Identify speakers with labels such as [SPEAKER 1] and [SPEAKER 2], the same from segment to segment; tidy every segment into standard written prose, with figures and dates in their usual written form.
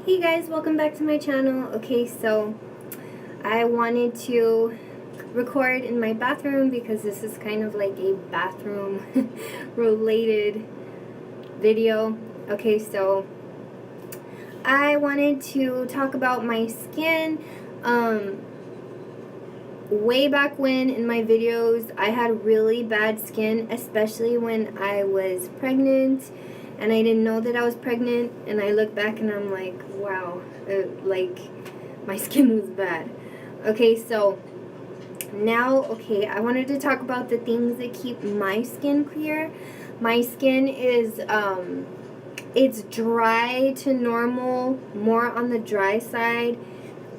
[SPEAKER 1] Hey guys, welcome back to my channel. Okay, so I wanted to record in my bathroom because this is kind of like a bathroom related video. Okay, so I wanted to talk about my skin. Way back when in my videos I had really bad skin, especially when I was pregnant and I didn't know that I was pregnant, and I look back and I'm like, wow, like my skin was bad. Okay, so now, I wanted to talk about the things that keep my skin clear. My skin is it's dry to normal, more on the dry side,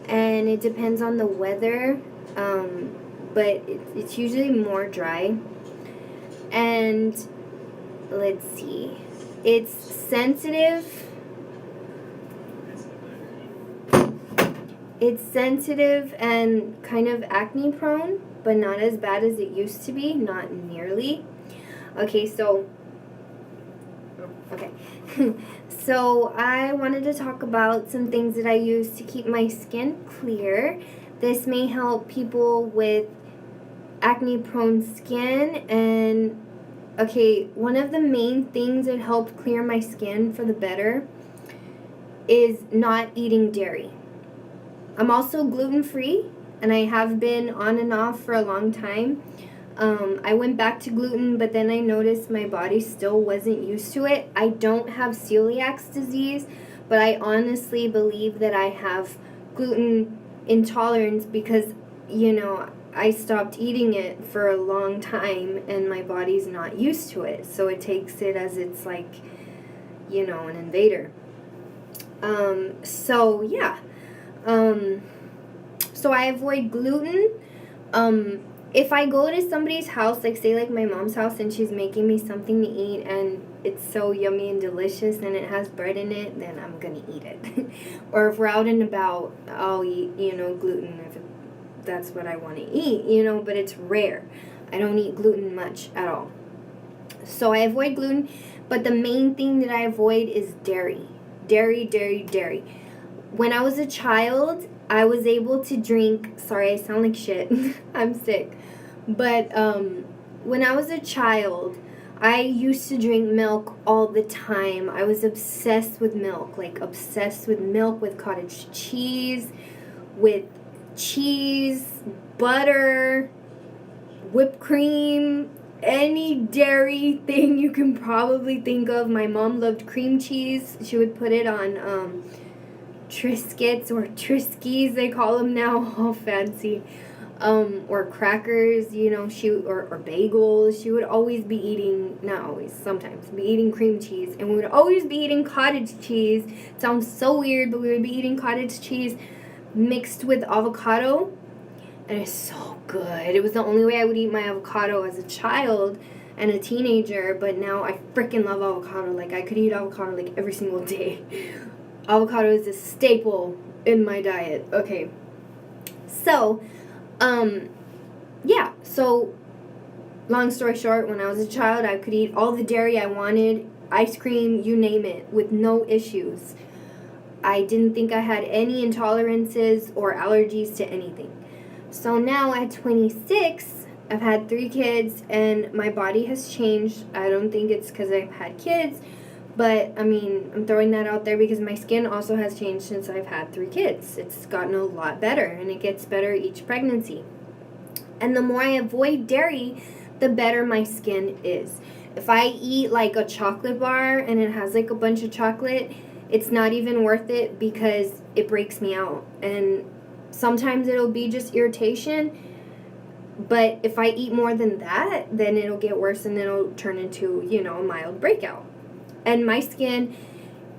[SPEAKER 1] and it depends on the weather, but it's usually more dry. And let's see, it's sensitive. It's sensitive and kind of acne prone, but not as bad as it used to be, not nearly. Okay, so so I wanted to talk about some things that I use to keep my skin clear. This may help people with acne prone skin. And okay, one of the main things that helped clear my skin for the better is not eating dairy. I'm also gluten-free, and I have been on and off for a long time. I went back to gluten, but then I noticed my body still wasn't used to it. I don't have celiac disease, but I honestly believe that I have gluten intolerance because, I stopped eating it for a long time and my body's not used to it. So it takes it as it's like, an invader. So I avoid gluten. If I go to somebody's house, like say like my mom's house, and she's making me something to eat and it's so yummy and delicious and it has bread in it, then I'm gonna eat it. Or if we're out and about, I'll eat, gluten if that's what I want to eat, but it's rare. I don't eat gluten much at all. So I avoid gluten, but the main thing that I avoid is dairy. Dairy. When I was a child, I was able to drink, sorry, I sound like shit. I'm sick. But when I was a child, I used to drink milk all the time. I was obsessed with milk, with cottage cheese, with cheese, butter, whipped cream, any dairy thing you can probably think of. My mom loved cream cheese. She would put it on Triscuits or Triskies, they call them now, all fancy, or crackers, or bagels. She would always be eating, not always, sometimes, be eating cream cheese, and we would always be eating cottage cheese. It sounds so weird, but we would be eating cottage cheese mixed with avocado, and it's so good. It was the only way I would eat my avocado as a child and a teenager, but now I freaking love avocado. Like, I could eat avocado like every single day. Avocado is a staple in my diet. Okay. So, so long story short, when I was a child, I could eat all the dairy I wanted, ice cream, you name it, with no issues. I didn't think I had any intolerances or allergies to anything. So now at 26, I've had 3 kids and my body has changed. I don't think it's because I've had kids, but I'm throwing that out there because my skin also has changed since I've had 3 kids. It's gotten a lot better, and it gets better each pregnancy. And the more I avoid dairy, the better my skin is. If I eat like a chocolate bar and it has like a bunch of chocolate, it's not even worth it because it breaks me out. And sometimes it'll be just irritation, but if I eat more than that, then it'll get worse and then it'll turn into, a mild breakout. And my skin,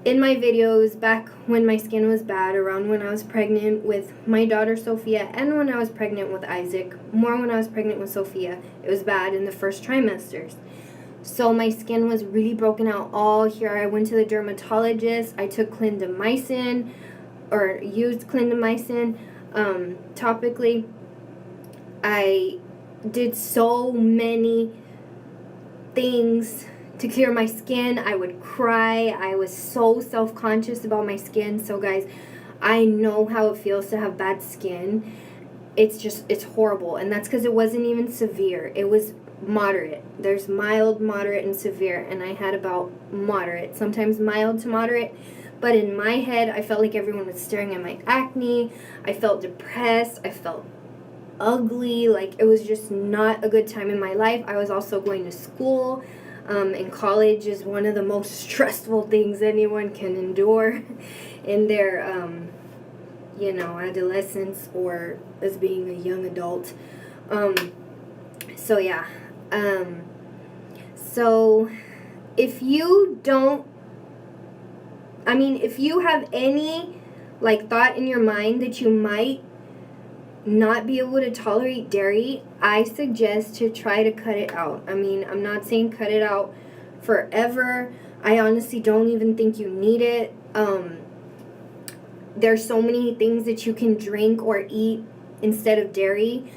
[SPEAKER 1] in my videos, back when my skin was bad, around when I was pregnant with my daughter Sophia, and when I was pregnant with Isaac, more when I was pregnant with Sophia, it was bad in the first trimesters. So my skin was really broken out all here. I went to the dermatologist. I took clindamycin, or used clindamycin topically. I did so many things to clear my skin. I would cry. I was so self-conscious about my skin. So guys, I know how it feels to have bad skin. It's horrible. And that's because it wasn't even severe. It was moderate. There's mild, moderate, and severe. And I had about moderate, sometimes mild to moderate. But in my head, I felt like everyone was staring at my acne. I felt depressed. I felt ugly. Like, it was just not a good time in my life. I was also going to school. And college is one of the most stressful things anyone can endure in their, adolescence or as being a young adult. So yeah. So if you have any thought in your mind that you might not be able to tolerate dairy, I suggest to try to cut it out. I mean, I'm not saying cut it out forever. I honestly don't even think you need it. There's so many things that you can drink or eat instead of dairy.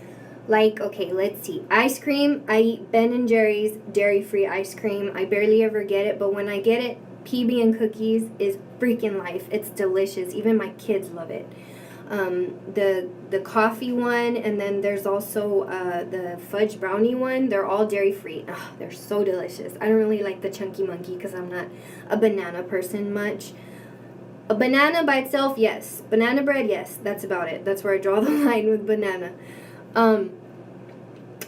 [SPEAKER 1] Like, okay, let's see. Ice cream. I eat Ben & Jerry's dairy-free ice cream. I barely ever get it, but when I get it, PB and cookies is freaking life. It's delicious. Even my kids love it. The coffee one, and then there's also the fudge brownie one. They're all dairy-free. Oh, they're so delicious. I don't really like the Chunky Monkey because I'm not a banana person much. A banana by itself, yes. Banana bread, yes. That's about it. That's where I draw the line with banana.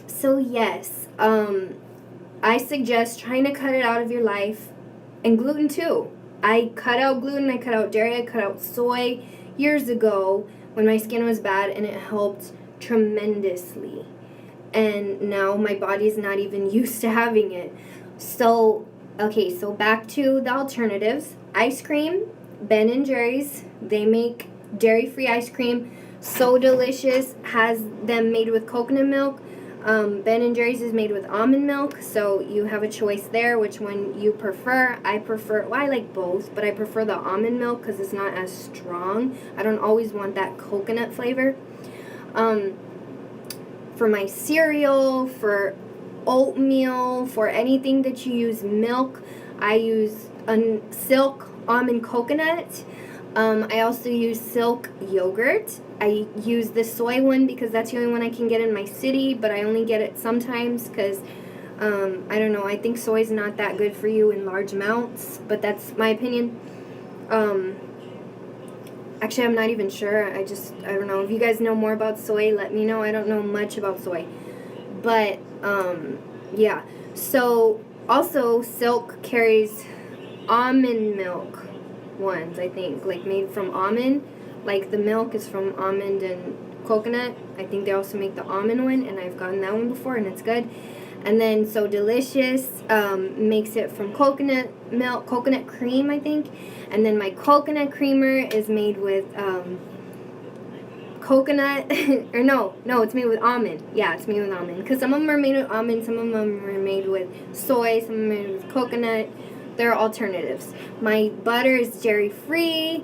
[SPEAKER 1] So yes, I suggest trying to cut it out of your life. And gluten too. I cut out gluten, I cut out dairy, I cut out soy years ago when my skin was bad, and it helped tremendously. And now my body's not even used to having it. So, okay, so back to the alternatives. Ice cream, Ben & Jerry's, they make dairy-free ice cream. So delicious, has them made with coconut milk. Ben & Jerry's is made with almond milk, so you have a choice there, which one you prefer. I like both, but I prefer the almond milk because it's not as strong. I don't always want that coconut flavor. For my cereal, for oatmeal, for anything that you use milk, I use Silk almond coconut. I also use Silk yogurt. I use the soy one because that's the only one I can get in my city, but I only get it sometimes because, I don't know, I think soy is not that good for you in large amounts, but that's my opinion. Actually, I'm not even sure. I don't know. If you guys know more about soy, let me know. I don't know much about soy. But, yeah. So, also, Silk carries almond milk ones, I think, like made from almond. Like the milk is from almond and coconut. I think they also make the almond one, and I've gotten that one before, and it's good. And then So Delicious makes it from coconut milk, coconut cream, I think. And then my coconut creamer is made with coconut, or no, it's made with almond. Yeah, it's made with almond. Because some of them are made with almond, some of them are made with soy, some of them are made with coconut. There are alternatives. My butter is dairy-free.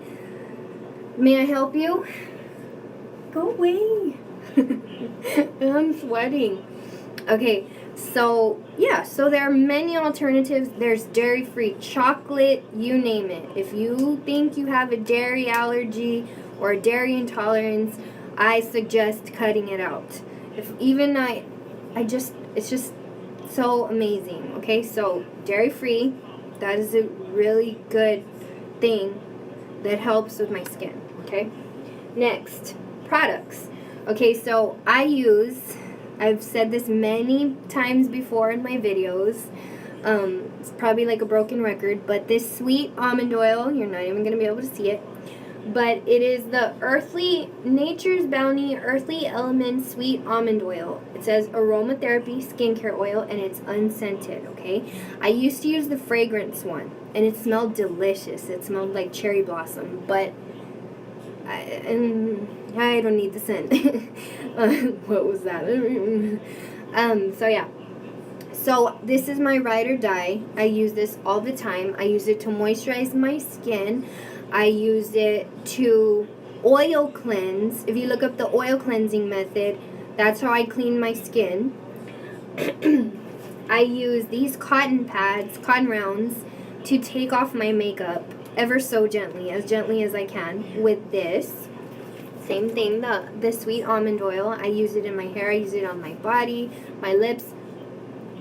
[SPEAKER 1] May I help you? Go away. I'm sweating. Okay, so, yeah, so there are many alternatives. There's dairy-free chocolate, you name it. If you think you have a dairy allergy or a dairy intolerance, I suggest cutting it out. It's just so amazing, okay? So, dairy-free, that is a really good thing that helps with my skin, okay? Next, products. Okay, so I've said this many times before in my videos. It's probably like a broken record, but this sweet almond oil, you're not even going to be able to see it, but it is the Nature's Bounty Earthly Element Sweet Almond Oil. It says aromatherapy skincare oil, and it's unscented, okay? I used to use the fragrance one, and it smelled delicious. It smelled like cherry blossom, but I don't need the scent. What was that? So yeah. So this is my ride or die. I use this all the time. I use it to moisturize my skin. I use it to oil cleanse. If you look up the oil cleansing method, that's how I clean my skin. I use these cotton pads, cotton rounds, to take off my makeup ever so gently as I can with this. Same thing, the sweet almond oil. I use it in my hair, I use it on my body, my lips,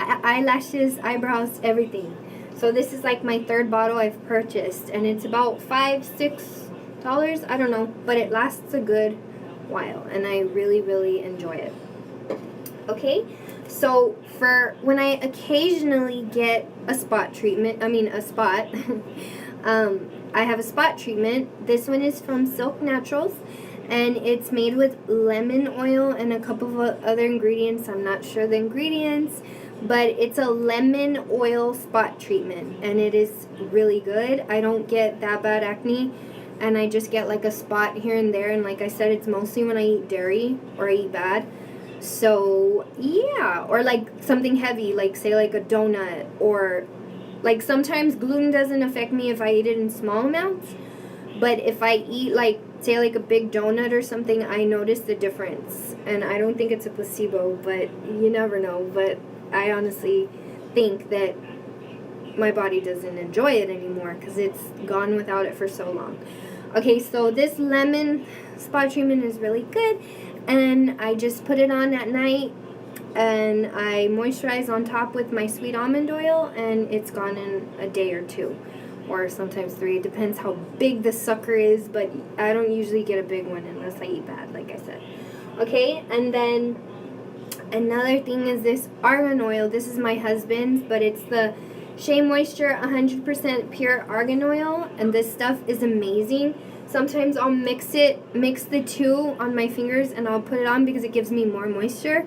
[SPEAKER 1] eyelashes, eyebrows, everything. So this is like my third bottle I've purchased, and it's about $5-6, I don't know, but it lasts a good while, and I really, really enjoy it. Okay, so for when I occasionally get a spot treatment, I have a spot treatment. This one is from Silk Naturals, and it's made with lemon oil and a couple of other ingredients. I'm not sure the ingredients, but it's a lemon oil spot treatment, and it is really good. I don't get that bad acne, and I just get like a spot here and there, and like I said, it's mostly when I eat dairy or I eat bad. So yeah, or like something heavy, like say like a donut, or like sometimes gluten doesn't affect me if I eat it in small amounts, but if I eat like say like a big donut or something, I notice the difference. And I don't think it's a placebo, but you never know. But I honestly think that my body doesn't enjoy it anymore because it's gone without it for so long. Okay, so this lemon spot treatment is really good, and I just put it on at night, and I moisturize on top with my sweet almond oil, and it's gone in a day or two, or sometimes 3. It depends how big the sucker is, but I don't usually get a big one unless I eat bad, like I said. Okay, and then another thing is this argan oil. This is my husband's, but it's the Shea Moisture 100% pure argan oil, and this stuff is amazing. Sometimes I'll mix the two on my fingers, and I'll put it on because it gives me more moisture,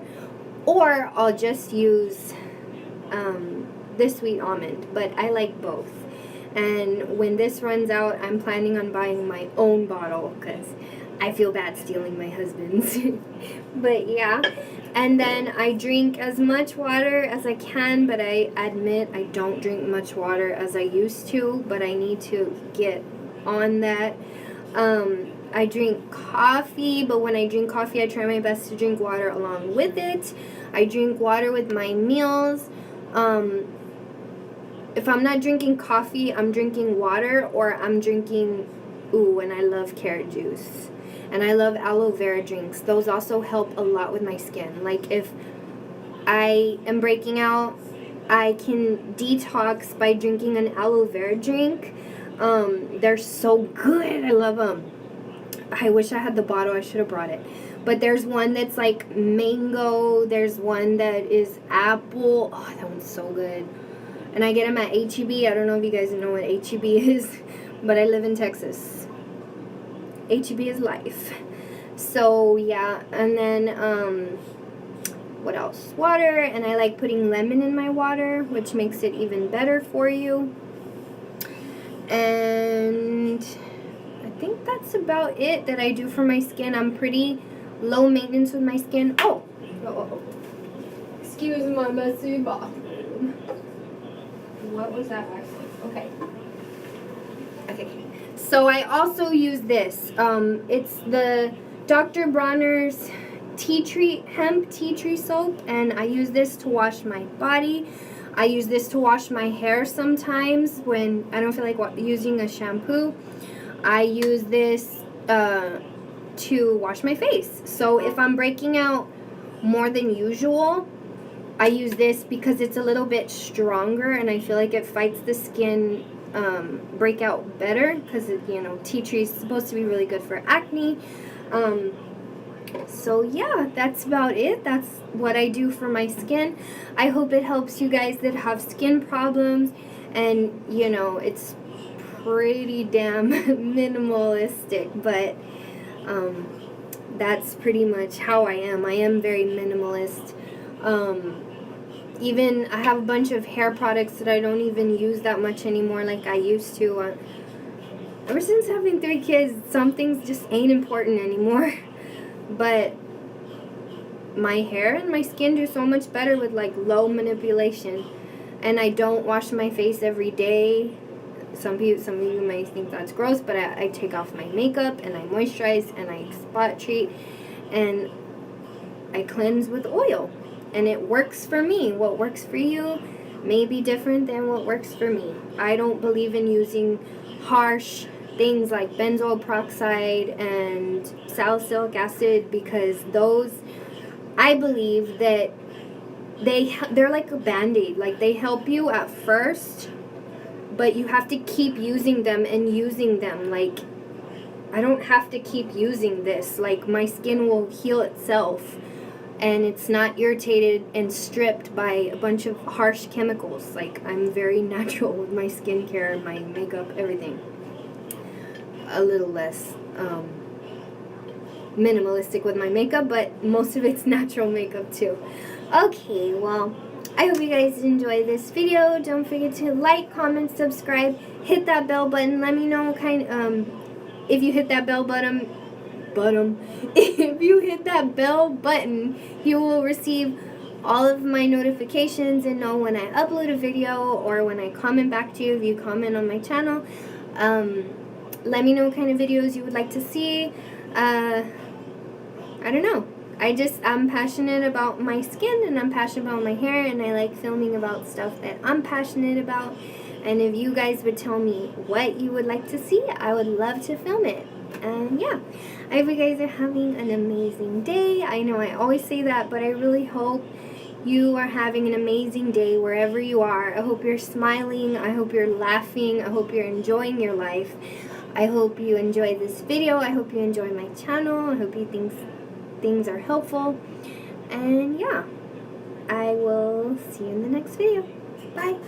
[SPEAKER 1] or I'll just use this sweet almond, but I like both. And when this runs out, I'm planning on buying my own bottle because I feel bad stealing my husband's. But yeah, and then I drink as much water as I can, but I admit I don't drink much water as I used to, but I need to get on that. I drink coffee, but when I drink coffee, I try my best to drink water along with it. I drink water with my meals. If I'm not drinking coffee, I'm drinking water, or I'm drinking, and I love carrot juice. And I love aloe vera drinks. Those also help a lot with my skin. Like if I am breaking out, I can detox by drinking an aloe vera drink. They're so good. I love them. I wish I had the bottle. I should have brought it. But there's one that's like mango. There's one that is apple. Oh, that one's so good. And I get them at H-E-B. I don't know if you guys know what H-E-B is, but I live in Texas. H-E-B is life. So yeah, and then what else? Water, and I like putting lemon in my water, which makes it even better for you. And I think that's about it that I do for my skin. I'm pretty low maintenance with my skin. Oh. Excuse my messy bathroom. What was that accent? Okay. So I also use this. It's the Dr. Bronner's hemp tea tree soap, and I use this to wash my body. I use this to wash my hair sometimes when I don't feel like using a shampoo. I use this to wash my face. So if I'm breaking out more than usual, I use this because it's a little bit stronger, and I feel like it fights the skin breakout better, because tea tree is supposed to be really good for acne. So yeah, that's about it. That's what I do for my skin. I hope it helps you guys that have skin problems, and it's pretty damn minimalistic, but that's pretty much how I am. I am very minimalist. Even I have a bunch of hair products that I don't even use that much anymore like I used to. Ever since having 3 kids, some things just ain't important anymore. But my hair and my skin do so much better with like low manipulation. And I don't wash my face every day. Some of you may think that's gross, but I take off my makeup, and I moisturize, and I spot treat, and I cleanse with oil. and it works for me. What works for you may be different than what works for me. I don't believe in using harsh things like benzoyl peroxide and salicylic acid, because those, I believe that they're like a band-aid. Like, they help you at first, but you have to keep using them and using them. Like, I don't have to keep using this. Like, my skin will heal itself, and it's not irritated and stripped by a bunch of harsh chemicals. Like, I'm very natural with my skincare, my makeup, everything. A little less minimalistic with my makeup, but most of it's natural makeup too. Okay, well, I hope you guys enjoy this video. Don't forget to like, comment, subscribe, hit that bell button. Let me know if you hit that bell button, if you hit that bell button, you will receive all of my notifications and know when I upload a video or when I comment back to you if you comment on my channel. Let me know what kind of videos you would like to see. I don't know. I'm passionate about my skin, and I'm passionate about my hair, and I like filming about stuff that I'm passionate about. And if you guys would tell me what you would like to see, I would love to film it. And yeah, I hope you guys are having an amazing day. I know I always say that, but I really hope you are having an amazing day wherever you are. I hope you're smiling. I hope you're laughing. I hope you're enjoying your life. I hope you enjoy this video. I hope you enjoy my channel. I hope you think things are helpful. And yeah, I will see you in the next video. Bye.